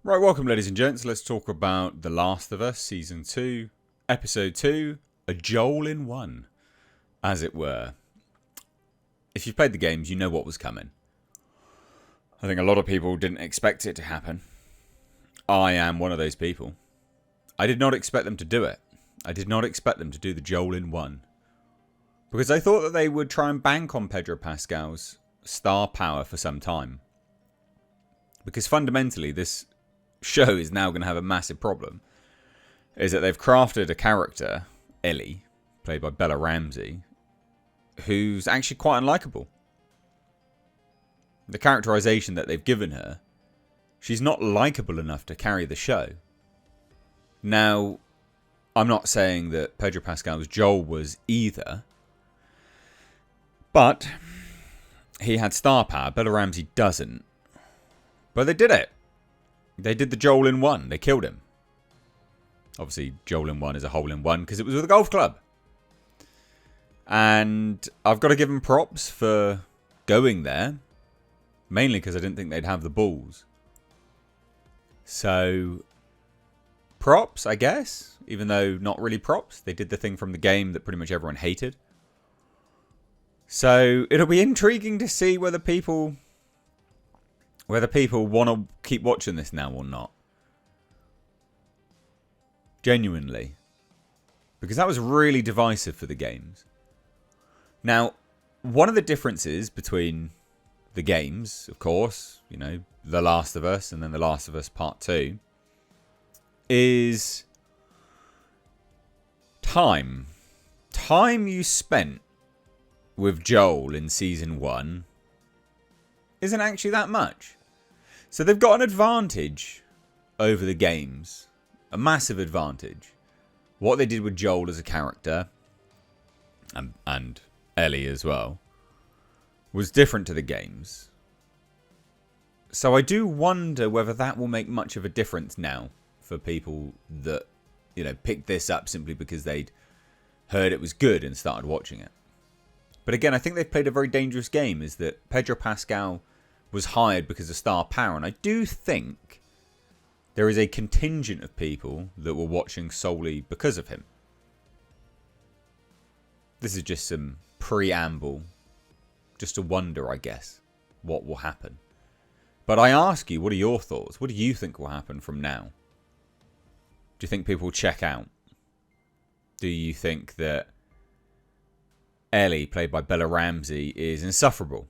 Right, welcome ladies and gents. Let's talk about The Last of Us Season 2, Episode 2, a Joel in one, as it were. If you've played the games, you know what was coming. I think a lot of people didn't expect it to happen. I am one of those people. I did not expect them to do it. I did not expect them to do the Joel in one. Because I thought that they would try and bank on Pedro Pascal's star power for some time. Because fundamentally, this show is now going to have a massive problem, is that they've crafted a character, Ellie, played by Bella Ramsey, who's actually quite unlikable. The characterization that they've given her, she's not likable enough to carry the show. Now, I'm not saying that Pedro Pascal's Joel was either, but he had star power. Bella Ramsey doesn't. But they did it. They did the Joel in one. They killed him. Obviously, Joel in one is a hole in one because it was with a golf club. And I've got to give them props for going there. Mainly because I didn't think they'd have the balls. So, props, I guess. Even though not really props. They did the thing from the game that pretty much everyone hated. So, it'll be intriguing to see whether people want to keep watching this now or not. Genuinely. Because that was really divisive for the games. Now, one of the differences between the games, of course, you know, The Last of Us and then The Last of Us Part 2, is time. Time you spent with Joel in Season 1 isn't actually that much. So they've got an advantage over the games. A massive advantage. What they did with Joel as a character, and Ellie as well, was different to the games. So I do wonder whether that will make much of a difference now for people that, you know, picked this up simply because they'd heard it was good and started watching it. But again, I think they've played a very dangerous game, is that Pedro Pascal was hired because of star power. And I do think there is a contingent of people that were watching solely because of him. This is just some preamble. Just to wonder, I guess, what will happen. But I ask you, what are your thoughts? What do you think will happen from now? Do you think people will check out? Do you think that Ellie, played by Bella Ramsey, is insufferable?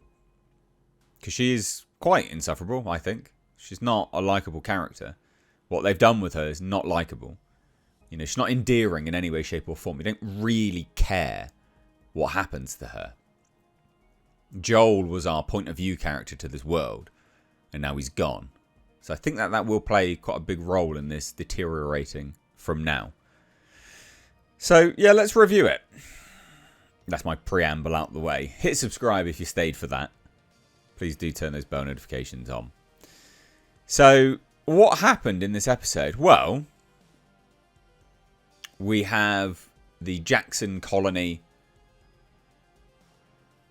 Because she is quite insufferable, I think. She's not a likeable character. What they've done with her is not likeable. You know, she's not endearing in any way, shape or form. We don't really care what happens to her. Joel was our point of view character to this world. And now he's gone. So I think that will play quite a big role in this deteriorating from now. So, yeah, let's review it. That's my preamble out the way. Hit subscribe if you stayed for that. Please do turn those bell notifications on. So, what happened in this episode? Well, we have the Jackson colony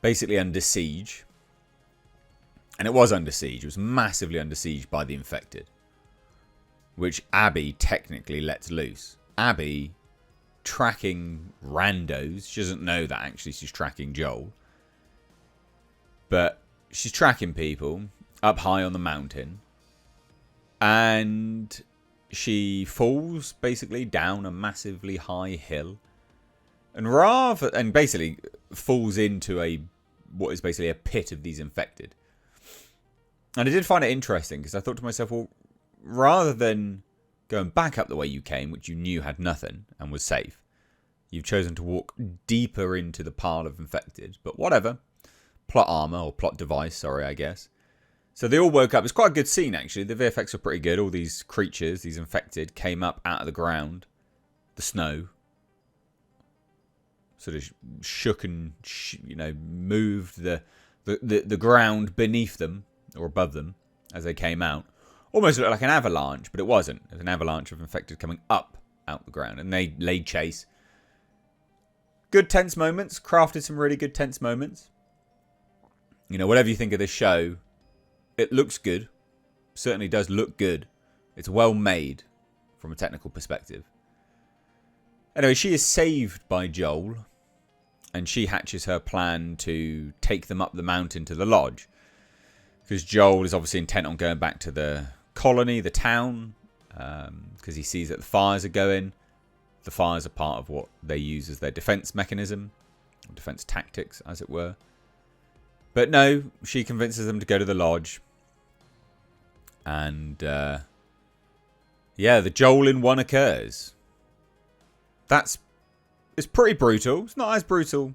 basically under siege. And it was under siege. It was massively under siege by the infected. Which Abby technically lets loose. Abby tracking randos. She doesn't know that actually she's tracking Joel. But she's tracking people up high on the mountain. And she falls basically down a massively high hill. And basically falls into what is basically a pit of these infected. And I did find it interesting because I thought to myself, well, rather than going back up the way you came, which you knew had nothing and was safe, you've chosen to walk deeper into the pile of infected. But whatever. Plot armor, or plot device, sorry, I guess. So they all woke up. It's quite a good scene, actually. The VFX were pretty good. All these creatures, these infected, came up out of the ground. The snow. Sort of shook and, moved the ground beneath them. Or above them, as they came out. Almost looked like an avalanche, but it wasn't. It was an avalanche of infected coming up out the ground. And they laid chase. Good tense moments. Crafted some really good tense moments. You know, whatever you think of this show, it looks good. Certainly does look good. It's well made from a technical perspective. Anyway, she is saved by Joel, and she hatches her plan to take them up the mountain to the lodge. Because Joel is obviously intent on going back to the colony, the town, because he sees that the fires are going. The fires are part of what they use as their defense mechanism, or defense tactics, as it were. But no, she convinces them to go to the lodge. And, yeah, the Joel in one occurs. It's pretty brutal. It's not as brutal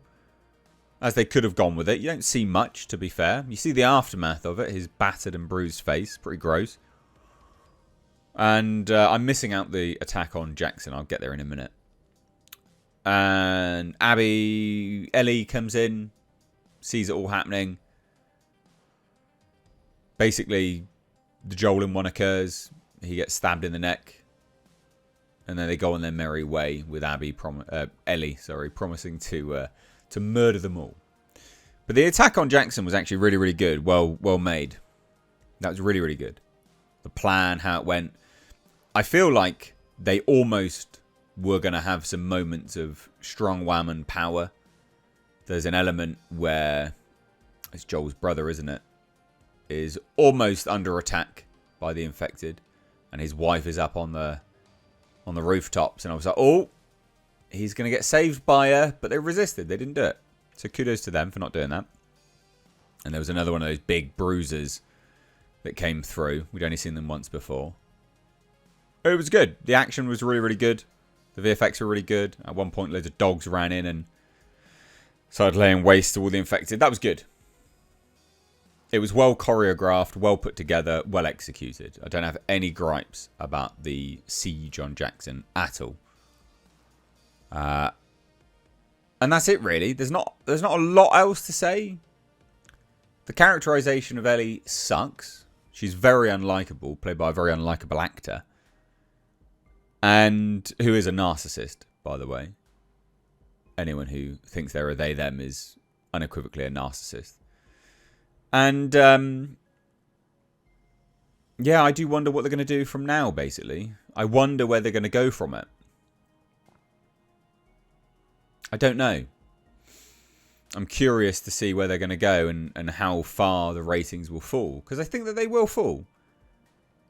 as they could have gone with it. You don't see much, to be fair. You see the aftermath of it, his battered and bruised face. Pretty gross. And I'm missing out the attack on Jackson. I'll get there in a minute. And Ellie comes in, sees it all happening. Basically, the Joel in one occurs. He gets stabbed in the neck. And then they go on their merry way with Ellie, promising to murder them all. But the attack on Jackson was actually really, really good. Well made. That was really, really good. The plan, how it went. I feel like they almost were going to have some moments of strong whammon power. There's an element where, it's Joel's brother, isn't it? Is almost under attack by the infected. And his wife is up on the rooftops. And I was like, oh, he's going to get saved by her. But they resisted. They didn't do it. So kudos to them for not doing that. And there was another one of those big bruisers that came through. We'd only seen them once before. It was good. The action was really, really good. The VFX were really good. At one point, loads of dogs ran in and started laying waste to all the infected. That was good. It was well choreographed, well put together, well executed. I don't have any gripes about the siege on Jackson at all. And that's it, really. There's not a lot else to say. The characterization of Ellie sucks. She's very unlikable, played by a very unlikable actor. And who is a narcissist, by the way. Anyone who thinks they're a they, them is unequivocally a narcissist. And, yeah, I do wonder what they're going to do from now, basically. I wonder where they're going to go from it. I don't know. I'm curious to see where they're going to go and how far the ratings will fall. Because I think that they will fall.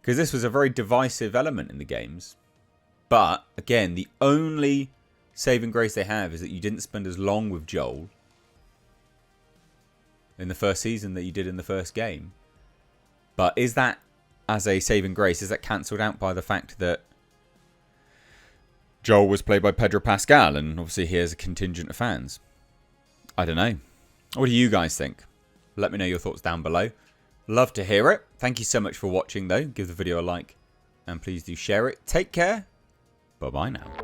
Because this was a very divisive element in the games. But, again, the only saving grace they have is that you didn't spend as long with Joel in the first season that you did in the first game. But is that, as a saving grace, is that cancelled out by the fact that Joel was played by Pedro Pascal, and obviously he has a contingent of fans? I don't know. What do you guys think? Let me know your thoughts down below. Love to hear it. Thank you so much for watching, though. Give the video a like, and please do share it. Take care. Bye-bye now.